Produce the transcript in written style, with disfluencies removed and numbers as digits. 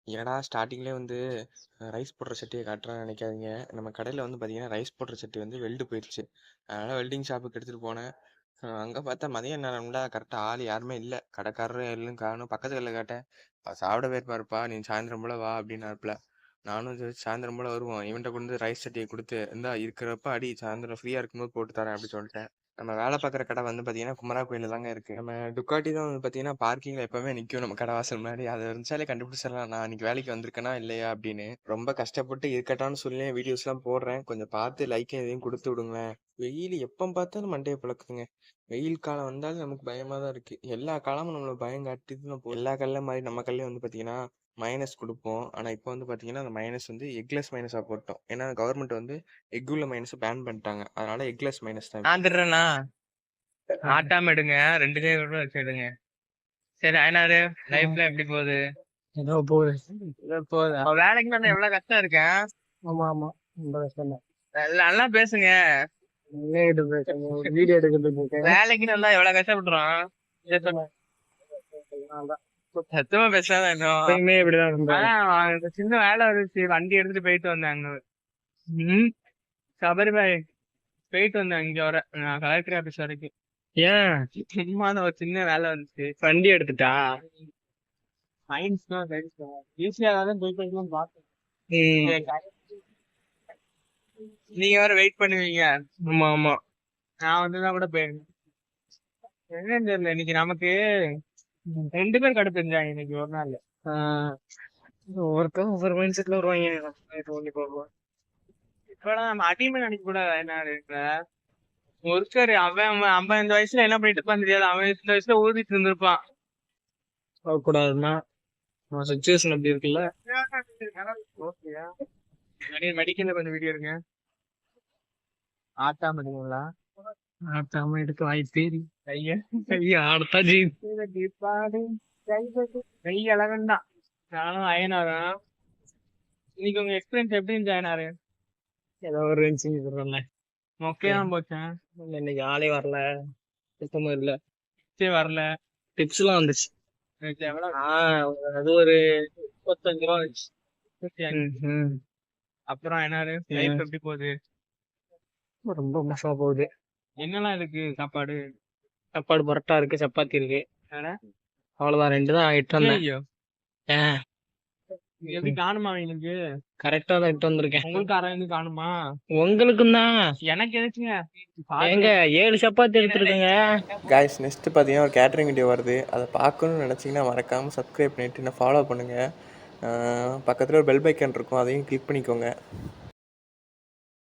என்னடா ஸ்டார்ட்டிங்லேயே வந்து ரைஸ் போடுற சட்டியை காட்டுறான்னு நினைக்காதீங்க. நம்ம கடையில் வந்து பார்த்தீங்கன்னா ரைஸ் போடுற சட்டி வந்து வெல்டு போயிடுச்சு. அதனால் வெல்டிங் ஷாப்புக்கு எடுத்துகிட்டு போனேன். அங்கே பார்த்தா மதியம் நேரம்டா கரெக்டாக ஆள் யாருமே இல்லை. கடைக்காரரும் எல்லாம் காணும். பக்கத்து கடையில் கேட்டேன், சாப்பிட போயிருப்பாருப்பா, நீ சாயந்தரம் போல் வா அப்படின்னாருப்புல. நானும் சரி சாயந்தரம் போல் வருவோம், இவன்கிட்ட கொண்டு ரைஸ் சட்டியை கொடுத்து இந்தா இருக்கிறப்ப அடி, சாயந்தரம் ஃப்ரீயாக இருக்கும்போது போட்டு தரேன் அப்படி சொல்லிட்டேன். நம்ம வேலை பார்க்குற கடை வந்து பார்த்தீங்கன்னா குமரா கோயிலில் தாங்க இருக்குது. நம்ம டுக்காட்டி தான் வந்து பார்த்தீங்கன்னா பார்க்கிங்கில் எப்போவுமே நிற்கும் நம்ம கடை வாசல் முன்னாடி. அதை இருந்துச்சாலே கண்டுபிடிச்சிடலாம் நான் இன்னைக்கு வேலைக்கு வந்திருக்கேனா இல்லையா அப்படின்னு. ரொம்ப கஷ்டப்பட்டு இருக்கட்டான்னு சொல்லி வீடியோஸ்லாம் போடுறேன். கொஞ்சம் பார்த்து லைக் எதையும் கொடுத்து விடுங்களேன். வெயில் எப்போ பார்த்தாலும் மண்டையை பிளக்குதுங்க. வெயில் காலம் வந்தாலும் நமக்கு பயமாக தான் இருக்குது. எல்லா காலமும் நம்மளை பயம் காட்டிட்டு தான் போகுது. எல்லா கல்ல மாதிரி நம்ம கல்லையும் வந்து பார்த்தீங்கன்னா மைனஸ் கொடுப்போம். ஆனால் இப்போ வந்து பார்த்தீங்கன்னா அந்த மைனஸ் வந்து எக்லெஸ் மைனஸாக போட்டோம். ஏன்னா கவர்மெண்ட் வந்து எக் உள்ள மைனஸ் பேன் பண்ணிட்டாங்க. அதனால எக்லெஸ் மைனஸ் தான். நான் திடுறேண்ணா, ஆட்டாம எடுங்க, 2 கை கூட வச்சு எடுங்க. சரி ஐநாரு, லைஃப்ல எப்படி போகுது? ஏதோ போகுது. வேலைக்கு நான் எவ்வளவு கஷ்டம் இருக்கேன். ஆமா ஆமா, ரொம்ப கஷ்டம் தான். நல்லா பேசுங்க. வீடியோ எடுக்கிறதுக்கு வேலைக்கு நல்லா எவ்வளவு கஷ்டப்படுறோம். சத்தமா பேசாத இன்னும். எப்பயுமே இப்படிதான் இருந்தாரு. ஆனா இந்த சின்ன வேலை இருந்துச்சு, வண்டி எடுத்துட்டு போயிட்டு வந்தாங்க. சபரிபாய் போயிட்டு வந்தேன் இங்க வர, நான் கலெக்டர் ஆபீஸ் வரைக்கும். ஏன் சும்மா ஒரு சின்ன வேலை வந்துச்சு. வண்டி எடுத்துட்டா? சயின்ஸ் தான், சயின்ஸ் தான். ஈஸியா தான் போயிட்டு பார்த்தேன். நீங்க வேற வெயிட் பண்ணுவீங்க. ஆமா ஆமா, நான் வந்துதான் கூட போயிருந்தேன். என்னன்னு தெரியல, இன்னைக்கு நமக்கு 2 பேர் கடை தெரிஞ்சாங்க இன்னைக்கு ஒரு நாள். ஒவ்வொருத்தரும் ஒவ்வொரு மைண்ட் செட்ல வருவாங்க. இப்பெல்லாம் நம்ம அடிமை நினைக்க கூட என்ன இருக்கிற ஒருத்தர் அவன் அவன் இந்த வயசுல என்ன பண்ணிட்டு இருப்பான்னு தெரியாது. அவன் இந்த வயசுல ஊதிட்டு இருந்திருப்பான். கூடாதுன்னா சுச்சுவேஷன் அப்படி இருக்குல்ல. மெடிக்கல்ல கொஞ்சம் வீடியோ இருக்கு. ஆட்டா மெடிக்கலா ஆட்டாம எடுக்க வாய்ப்பேரி கைய கைய ஆடத்தா ஜீ. கை அழகந்தான். நானும் அயனாரா. இன்னைக்கு உங்க எக்ஸ்பீரியன்ஸ் எப்படி இருந்துச்சு அயனாரு? ஏதோ ஒரு ரேஞ்சிங் சொல்றேன்ல. மொக்கையாதான் போச்சேன். இன்னைக்கு ஆளே வரல, சுத்தமா இல்ல. சரி வரல. டிப்ஸ் எல்லாம் வந்துச்சு. அது ஒரு 35 ரூபா வந்துச்சு. அப்புறம் என்னாரு லைஃப் எப்படி போகுது? ரொம்ப மோசமா போகுது. என்னெல்லாம் இருக்கு சாப்பாடு? சாப்பாடு பரோட்டா இருக்கு, சப்பாத்தி இருக்கு, அவ்வளவுதான். 2 தான் இட்டு வந்தேன். ஏன் எப்படி காணுமா எனக்கு? கரெக்டா தான் இட்டு வந்திருக்கேன். உங்களுக்கு அரை காணுமா? உங்களுக்கும் தான். எனக்கு எதுக்குங்க? எங்க 7 சப்பாத்தி எடுத்துருக்கேங்க. காய்ஸ் நெக்ஸ்ட்டு பார்த்தீங்கன்னா ஒரு கேட்ரிங் வீடியோ வருது. அதை பார்க்கணுன்னு நினச்சிங்கன்னா மறக்காமல் சப்ஸ்கிரைப் பண்ணிவிட்டு என்ன ஃபாலோ பண்ணுங்கள். பக்கத்தில் ஒரு பெல் பைக்கன் இருக்கும், அதையும் கிளிக் பண்ணிக்கோங்க.